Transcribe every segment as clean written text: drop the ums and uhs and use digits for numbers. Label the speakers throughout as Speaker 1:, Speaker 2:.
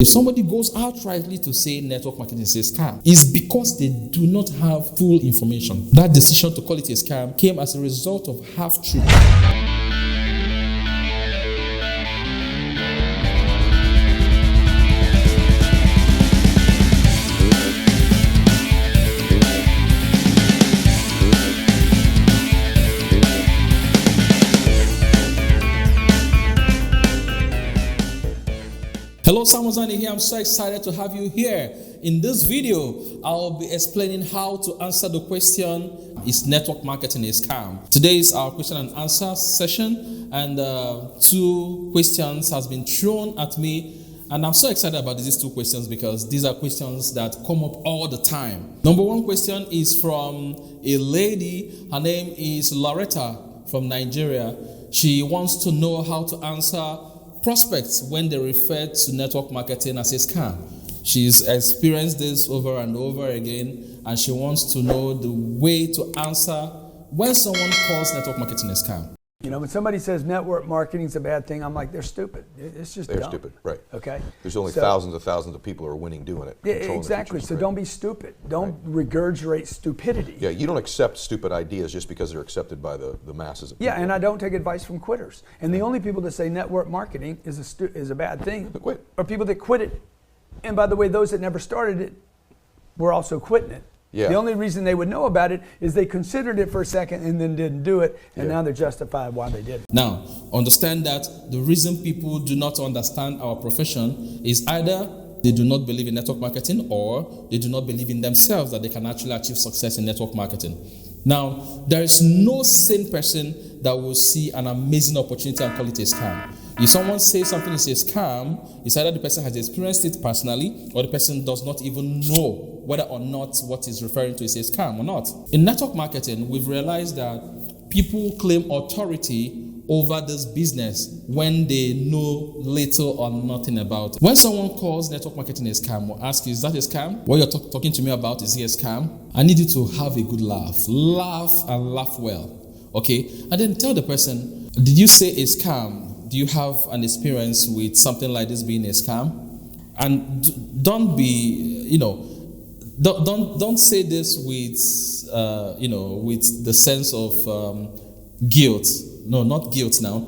Speaker 1: If somebody goes outrightly to say network marketing is a scam, it's because they do not have full information. That decision to call it a scam came as a result of half-truth. Hello, Samozani here. I'm so excited to have you here. In this video, I'll be explaining how to answer the question, is network marketing a scam? Today is our question and answer session, and two questions has been thrown at me, and I'm so excited about these two questions because these are questions that come up all the time. Number one question is from a lady. Her name is Loretta from Nigeria. She wants to know how to answer prospects when they refer to network marketing as a scam. She's experienced this over and over again, and she wants to know the way to answer when someone calls network marketing a scam.
Speaker 2: You know, when somebody says network marketing is a bad thing, I'm like, they're stupid. It's just
Speaker 3: They're
Speaker 2: dumb.
Speaker 3: stupid, right.
Speaker 2: Okay.
Speaker 3: There's only thousands of people who are winning doing it.
Speaker 2: Yeah, exactly. So don't be stupid. Don't regurgitate stupidity.
Speaker 3: Yeah, you don't accept stupid ideas just because they're accepted by the masses of people.
Speaker 2: Yeah, and I don't take advice from quitters. And the only people that say network marketing is a bad thing
Speaker 3: Quit.
Speaker 2: are people that quit it. And by the way, those that never started it were also quitting it.
Speaker 3: Yeah.
Speaker 2: The only reason they would know about it is they considered it for a second and then didn't do it, and now they're justified why they did it.
Speaker 1: Now, understand that the reason people do not understand our profession is either they do not believe in network marketing or they do not believe in themselves that they can actually achieve success in network marketing. Now, there is no sane person that will see an amazing opportunity and call it a scam. If someone says something is a scam, it's either the person has experienced it personally or the person does not even know whether or not what is referring to is a scam or not. In network marketing, we've realized that people claim authority over this business when they know little or nothing about it. When someone calls network marketing a scam or asks you, is that a scam? What you're talking to me about, is it a scam? I need you to have a good laugh. Laugh and laugh well, okay? And then tell the person, did you say a scam? Do you have an experience with something like this being a scam? And don't be, don't say this with, with the sense of guilt. No, not guilt now.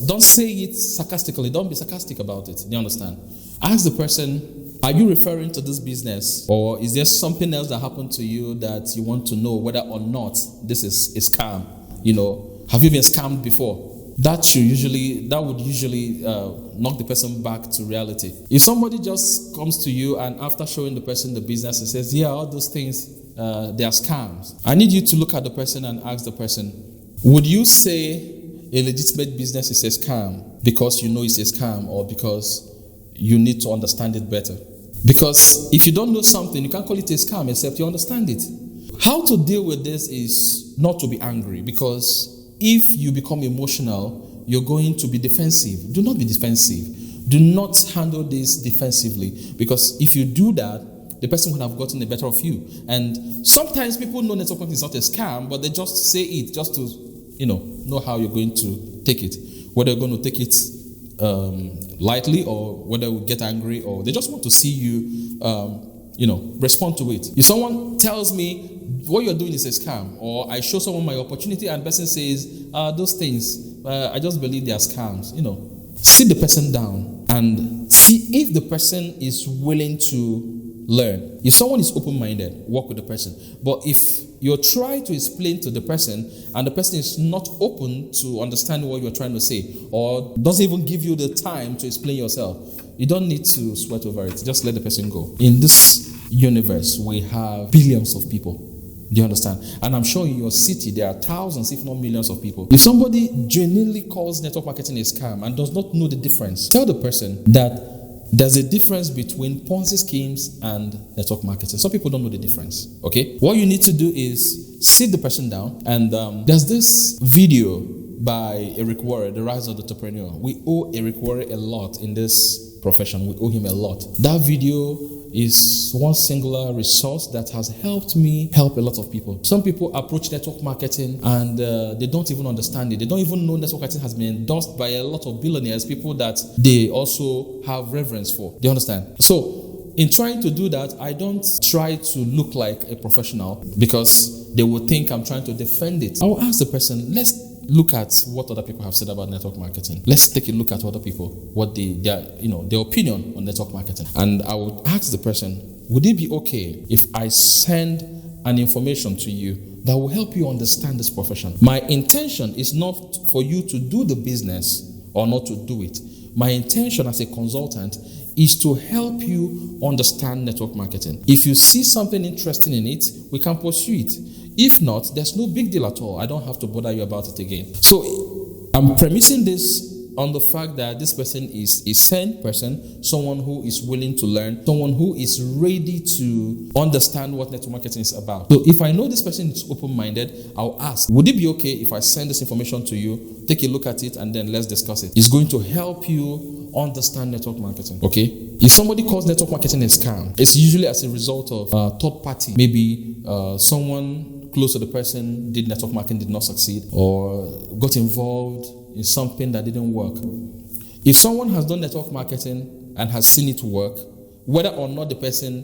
Speaker 1: Don't say it sarcastically. Don't be sarcastic about it. Do you understand? Ask the person, are you referring to this business? Or is there something else that happened to you that you want to know whether or not this is a scam? Have you been scammed before? That would usually knock the person back to reality. If somebody just comes to you and after showing the person the business and says, yeah, all those things, they are scams, I need you to look at the person and ask the person, would you say a legitimate business is a scam because you know it's a scam or because you need to understand it better? Because if you don't know something, you can't call it a scam except you understand it. How to deal with this is not to be angry, because if you become emotional, you're going to be defensive. Do not be defensive. Do not handle this defensively, because if you do that, the person would have gotten the better of you. And sometimes people know network marketing is not a scam, but they just say it just to, know how you're going to take it. Whether you're going to take it lightly or whether you get angry, or they just want to see you, respond to it. If someone tells me what you're doing is a scam, or I show someone my opportunity and the person says, those things, I just believe they are scams, sit the person down and see if the person is willing to learn. If someone is open-minded, work with the person. But if you try to explain to the person and the person is not open to understanding what you're trying to say, or doesn't even give you the time to explain yourself, you don't need to sweat over it. Just let the person go. In this universe, we have billions of people. Do you understand? And I'm sure in your city, there are thousands, if not millions of people. If somebody genuinely calls network marketing a scam and does not know the difference, tell the person that there's a difference between Ponzi schemes and network marketing. Some people don't know the difference, okay? What you need to do is sit the person down, and there's this video by Eric Warren, The Rise of the Entrepreneur. We owe Eric Warren a lot in this profession. We owe him a lot. That video is one singular resource that has helped me help a lot of people. Some people approach network marketing and they don't even understand it. They don't even know network marketing has been endorsed by a lot of billionaires, people that they also have reverence for. Do you understand? So in trying to do that, I don't try to look like a professional because they will think I'm trying to defend it. I will ask the person, let's look at what other people have said about network marketing. Let's take a look at other people, what their opinion on network marketing. And I would ask the person, would it be okay if I send an information to you that will help you understand this profession? My intention is not for you to do the business or not to do it. My intention as a consultant is to help you understand network marketing. If you see something interesting in it, we can pursue it. If not, there's no big deal at all. I don't have to bother you about it again. So I'm premising this on the fact that this person is a sane person, someone who is willing to learn, someone who is ready to understand what network marketing is about. So if I know this person is open-minded, I'll ask, would it be okay if I send this information to you, take a look at it, and then let's discuss it? It's going to help you understand network marketing, okay? If somebody calls network marketing a scam, it's usually as a result of third party. Maybe someone close to the person did network marketing, did not succeed, or got involved in something that didn't work. If someone has done network marketing and has seen it work, whether or not the person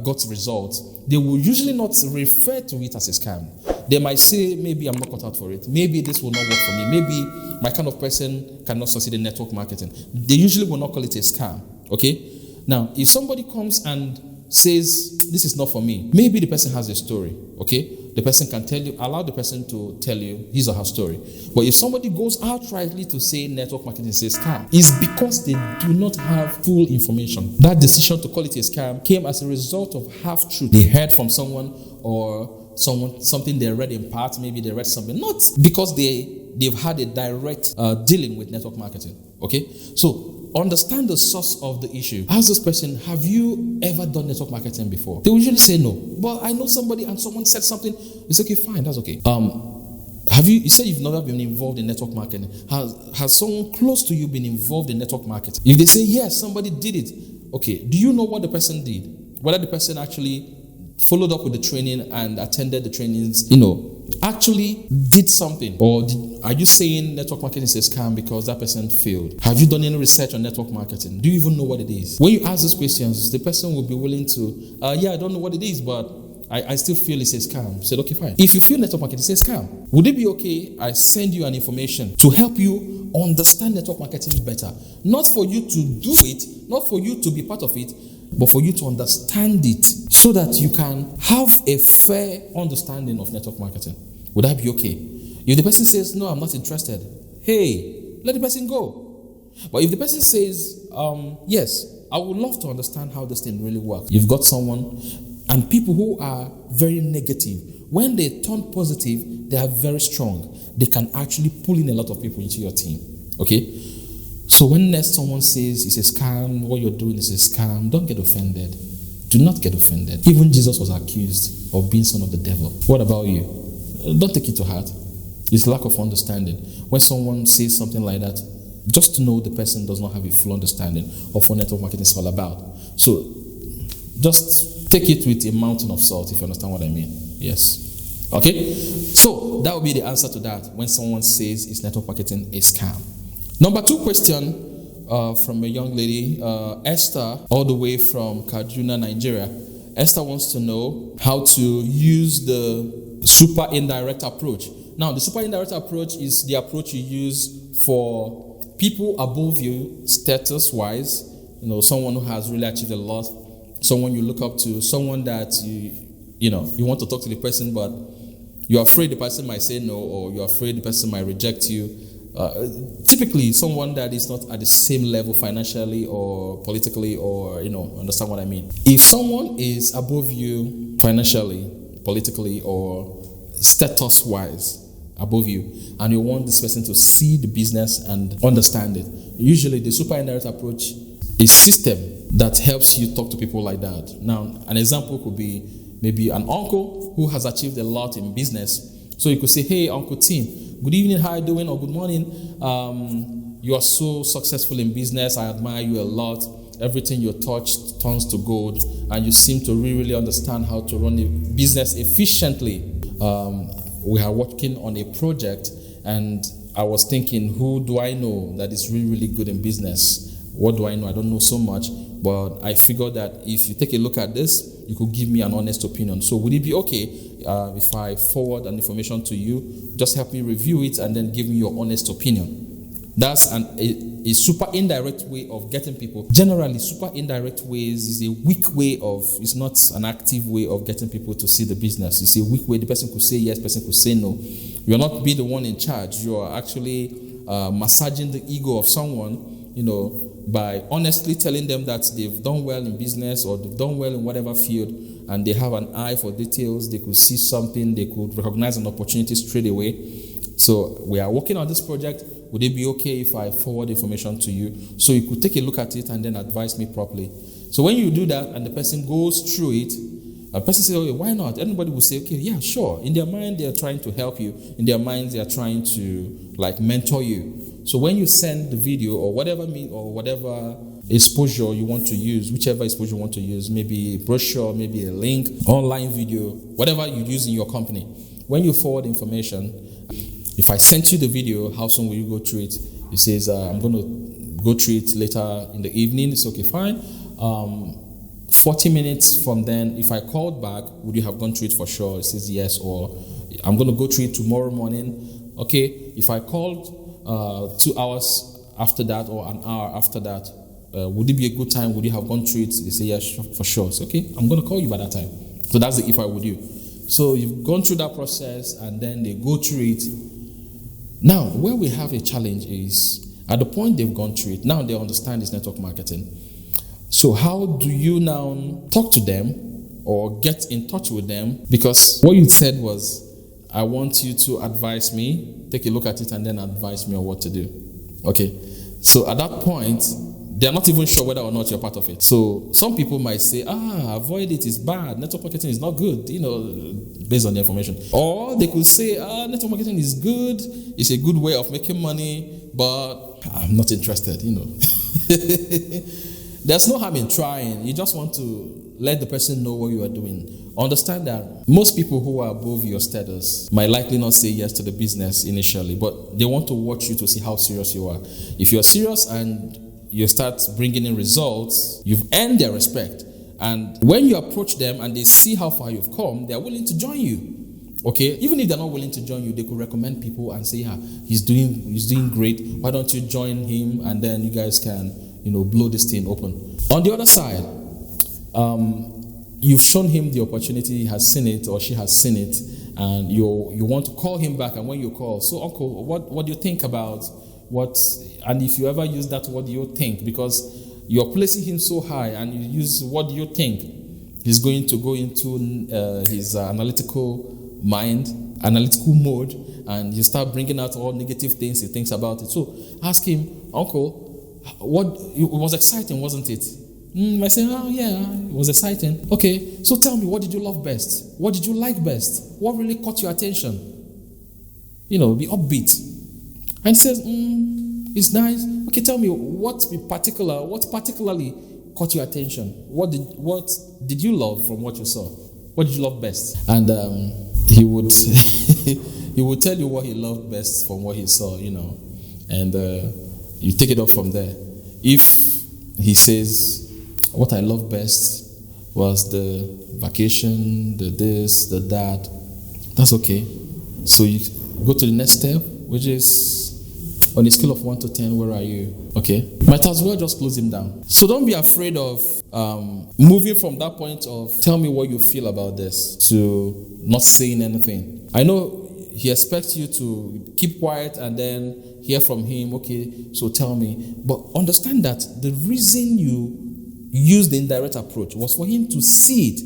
Speaker 1: got results, they will usually not refer to it as a scam. They might say, maybe I'm not cut out for it. Maybe this will not work for me. Maybe my kind of person cannot succeed in network marketing. They usually will not call it a scam, okay? Now, if somebody comes and says, this is not for me, maybe the person has a story, okay? The person can tell you, allow the person to tell you his or her story. But if somebody goes outrightly to say network marketing is a scam, it's because they do not have full information. That decision to call it a scam came as a result of half-truth. They heard from someone or something they read in part, maybe they read something, not because they've had a direct dealing with network marketing, okay? So understand the source of the issue. Ask this person, have you ever done network marketing before? They will usually say no. But I know somebody and someone said something. It's okay, fine, that's okay. You said you've never been involved in network marketing. Has someone close to you been involved in network marketing? If they say yes, somebody did it. Okay, do you know what the person did? Whether the person actually followed up with the training and attended the trainings, actually did something? Or are you saying network marketing is a scam because that person failed? Have you done any research on network marketing? Do you even know what it is? When you ask these questions, the person will be willing to, I don't know what it is, but I still feel it's a scam. Said, okay, fine. If you feel network marketing is a scam, would it be okay I send you an information to help you understand network marketing better? Not for you to do it, not for you to be part of it, but for you to understand it so that you can have a fair understanding of network marketing. Would that be okay? If the person says, no, I'm not interested, hey, let the person go. But if the person says, yes, I would love to understand how this thing really works. You've got someone, and people who are very negative, when they turn positive, they are very strong. They can actually pull in a lot of people into your team, okay? So when next someone says it's a scam, what you're doing is a scam, don't get offended. Do not get offended. Even Jesus was accused of being son of the devil. What about you? Don't take it to heart. It's lack of understanding. When someone says something like that, just to know the person does not have a full understanding of what network marketing is all about. So just take it with a mountain of salt, if you understand what I mean. Yes. Okay? So that would be the answer to that when someone says is network marketing a scam. Number 2 question from a young lady, Esther, all the way from Kaduna, Nigeria. Esther wants to know how to use the super indirect approach. Now, the super indirect approach is the approach you use for people above you, status-wise. Someone who has really achieved a lot, someone you look up to, someone that you want to talk to the person, but you're afraid the person might say no, or you're afraid the person might reject you. Typically someone that is not at the same level financially or politically, or understand what I mean. If someone is above you financially, politically, or status wise above you, and you want this person to see the business and understand it, usually the super indirect approach is system that helps you talk to people like that. Now, an example could be maybe an uncle who has achieved a lot in business. So you could say, hey, Uncle Tim, good evening, how are you doing? Or good morning. You are so successful in business. I admire you a lot. everything you touch turns to gold, and you seem to really understand how to run a business efficiently. We are working on a project, and I was thinking, who do I know that is really, really good in business? What do I know? I don't know so much, but I figured that if you take a look at this, you could give me an honest opinion. So would it be okay if I forward an information to you, just help me review it and then give me your honest opinion? That's a super indirect way of getting people. Generally, super indirect ways is a weak way it's not an active way of getting people to see the business. It's a weak way. The person could say yes, person could say no. You're not be the one in charge. You are actually massaging the ego of someone, by honestly telling them that they've done well in business or they've done well in whatever field, and they have an eye for details. They could see something, they could recognize an opportunity straight away. So we are working on this project. Would it be okay if I forward information to you so you could take a look at it and then advise me properly? So when you do that and the person goes through it, a person says, okay, why not? Everybody will say, okay, yeah, sure. In their mind, they are trying to help you. In their minds, they are trying to mentor you. So when you send the video or whatever exposure you want to use, whichever exposure you want to use, maybe a brochure, maybe a link, online video, whatever you use in your company, when you forward information, if I sent you the video, how soon will you go through it? It says, I'm going to go through it later in the evening. It's okay, fine. 40 minutes from then, if I called back, would you have gone through it for sure? It says yes, or I'm going to go through it tomorrow morning. Okay, if I called 2 hours after that or an hour after that, would it be a good time? Would you have gone through it? They say yes, for sure. It's okay, I'm going to call you by that time. So that's the if I would you. So you've gone through that process and then they go through it. Now, where we have a challenge is at the point they've gone through it, now they understand it's network marketing. So how do you now talk to them or get in touch with them? Because what you said was, I want you to advise me, take a look at it and then advise me on what to do. Okay. So at that point, they're not even sure whether or not you're part of it. So some people might say, avoid it, it's bad. Network marketing is not good, based on the information. Or they could say, network marketing is good. It's a good way of making money, but I'm not interested, There's no harm in trying. You just want to let the person know what you are doing. Understand that most people who are above your status might likely not say yes to the business initially, but they want to watch you to see how serious you are. If you're serious and you start bringing in results, you've earned their respect. And when you approach them and they see how far you've come, they're willing to join you. Okay? Even if they're not willing to join you, they could recommend people and say, he's doing great. Why don't you join him? And then you guys can, blow this thing open. On the other side, you've shown him the opportunity, he has seen it or she has seen it, and you want to call him back. And when you call, so uncle, what do you think about what? And if you ever use that, what do you think? Because you're placing him so high and you use what do you think, he's going to go into his analytical mode, and you start bringing out all negative things he thinks about it. So ask him, uncle, it was exciting, wasn't it? I say, yeah, it was exciting. Okay, so tell me, what did you love best? What did you like best? What really caught your attention? Be upbeat. And he says, it's nice. Okay, tell me, what particularly caught your attention? What did you love from what you saw? What did you love best? And he would he would tell you what he loved best from what he saw, and you take it up from there. If he says, what I love best was the vacation, the this, the that, that's okay. So you go to the next step, which is on a scale of 1 to 10, where are you? Okay. Might as well just close him down. So don't be afraid of moving from that point of tell me what you feel about this to not saying anything. I know he expects you to keep quiet and then hear from him. Okay, so tell me. But understand that the reason you used the indirect approach was for him to see it.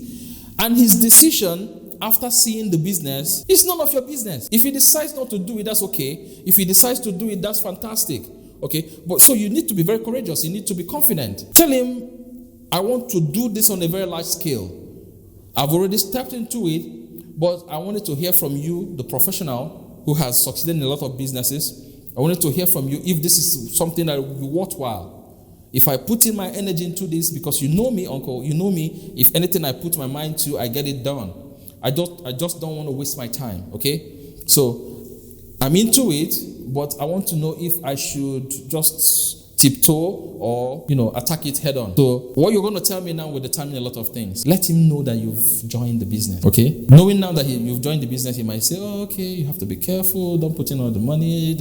Speaker 1: And his decision after seeing the business is none of your business. If he decides not to do it, that's okay. If he decides to do it, that's fantastic. Okay, but so you need to be very courageous. You need to be confident. Tell him, I want to do this on a very large scale. I've already stepped into it, but I wanted to hear from you, the professional who has succeeded in a lot of businesses. I wanted to hear from you if this is something that will be worthwhile. If I put in my energy into this, because you know me, uncle, you know me, if anything I put my mind to, I get it done. I just don't want to waste my time, okay? So I'm into it, but I want to know if I should just tiptoe or, attack it head on. So what you're going to tell me now will determine a lot of things. Let him know that you've joined the business, okay? Knowing now that you've joined the business, he might say, oh, okay, you have to be careful, don't put in all the money,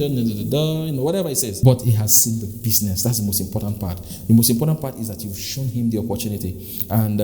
Speaker 1: whatever he says. But he has seen the business. That's the most important part. The most important part is that you've shown him the opportunity. And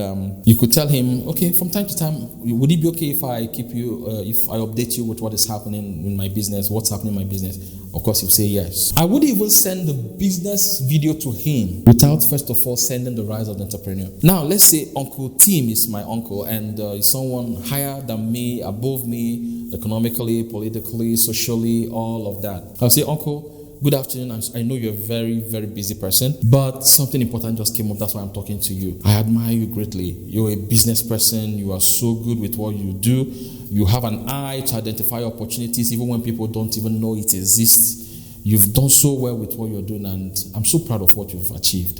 Speaker 1: you could tell him, okay, from time to time, would it be okay if I keep you, if I update you with what is happening in my business, what's happening in my business? Of course, he'll say yes. I would even send the business video to him without first of all sending the rise of the entrepreneur. Now, let's say Uncle Tim is my uncle and is someone higher than me, above me, economically, politically, socially, all of that. I'll say, Uncle, good afternoon. I know you're a very, very busy person, but something important just came up. That's why I'm talking to you. I admire you greatly. You're a business person. You are so good with what you do. You have an eye to identify opportunities even when people don't even know it exists. You've done so well with what you're doing, and I'm so proud of what you've achieved.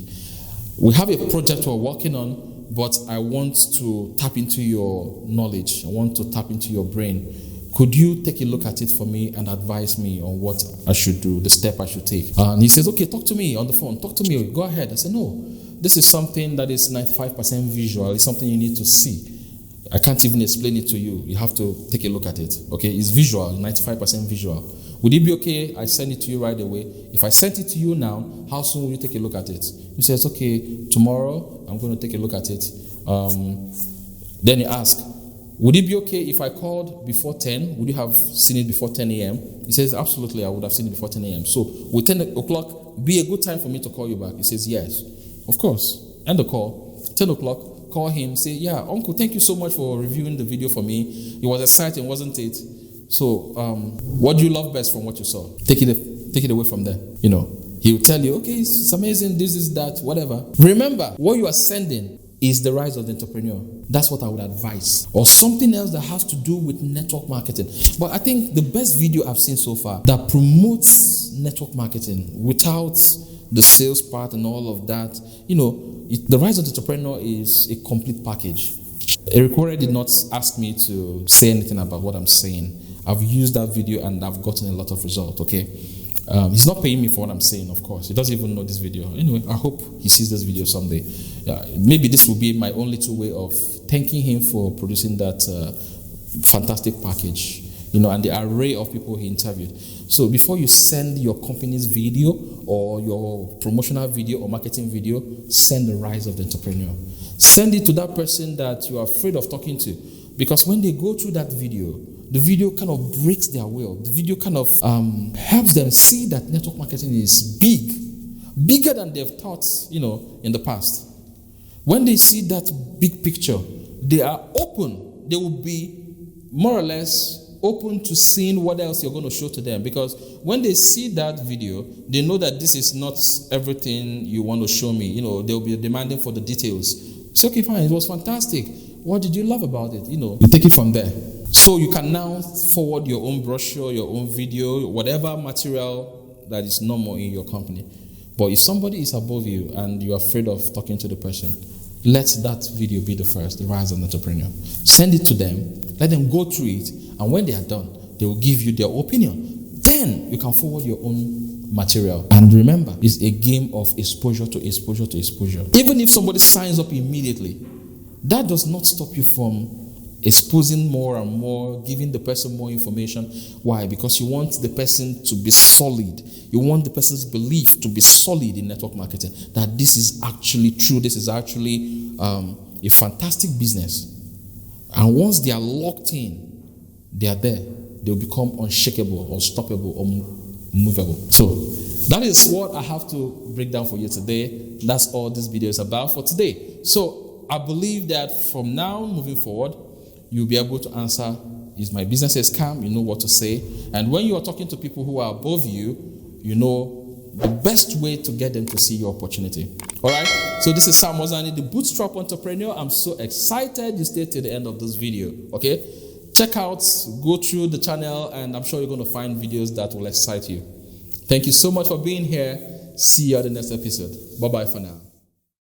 Speaker 1: We have a project we're working on, but I want to tap into your knowledge. I want to tap into your brain. Could you take a look at it for me and advise me on what I should do, the step I should take? And he says, okay, talk to me on the phone. Talk to me. Go ahead. I said, no, this is something that is 95% visual. It's something you need to see. I can't even explain it to you. You have to take a look at it. Okay, it's visual, 95% visual. Would it be okay I send it to you right away? If I sent it to you now, how soon will you take a look at it? He says, okay, tomorrow I'm going to take a look at it. Then he asks, would it be okay if I called before 10? Would you have seen it before 10 a.m.? He says, absolutely, I would have seen it before 10 a.m. So will 10 o'clock be a good time for me to call you back? He says, yes, of course. End the call, 10 o'clock, call him, say, yeah, uncle, thank you so much for reviewing the video for me. It was exciting, wasn't it? So, what do you love best from what you saw? Take it away from there. He'll tell you, okay, it's amazing, this is that, whatever. Remember, what you are sending is the rise of the entrepreneur. That's what I would advise. Or something else that has to do with network marketing. But I think the best video I've seen so far that promotes network marketing without the sales part and all of that, the rise of the entrepreneur is a complete package. Eric Warren did not ask me to say anything about what I'm saying. I've used that video and I've gotten a lot of results, okay? He's not paying me for what I'm saying, of course. He doesn't even know this video. Anyway, I hope he sees this video someday. Maybe this will be my only way of thanking him for producing that fantastic package, and the array of people he interviewed. So before you send your company's video or your promotional video or marketing video, send the rise of the entrepreneur. Send it to that person that you are afraid of talking to. Because when they go through that video, the video kind of breaks their will. The video kind of helps them see that network marketing is bigger than they've thought, in the past. When they see that big picture, they are open. They will be more or less open to seeing what else you're going to show to them. Because when they see that video, they know that this is not everything you want to show me. They'll be demanding for the details. It's okay, fine. It was fantastic. What did you love about it? You take it from there. So you can now forward your own brochure, your own video, whatever material that is normal in your company. But if somebody is above you and you're afraid of talking to the person, let that video be the first, the rise of the entrepreneur. Send it to them, let them go through it, and when they are done, they will give you their opinion. Then you can forward your own material. And remember, it's a game of exposure to exposure to exposure. Even if somebody signs up immediately, that does not stop you from exposing more and more, giving the person more information. Why? Because you want the person to be solid. You want the person's belief to be solid in network marketing, that this is actually true, this is actually a fantastic business. And once they are locked in, they are there. They'll become unshakable, unstoppable, unmovable. So that is what I have to break down for you today. That's all this video is about for today. So I believe that from now moving forward, you'll be able to answer, is my business a scam? You know what to say. And when you are talking to people who are above you, you know the best way to get them to see your opportunity. All right? So this is Sam Wazani, the Bootstrap Entrepreneur. I'm so excited you stayed till the end of this video. Okay? Check out, go through the channel, and I'm sure you're going to find videos that will excite you. Thank you so much for being here. See you at the next episode. Bye-bye for now.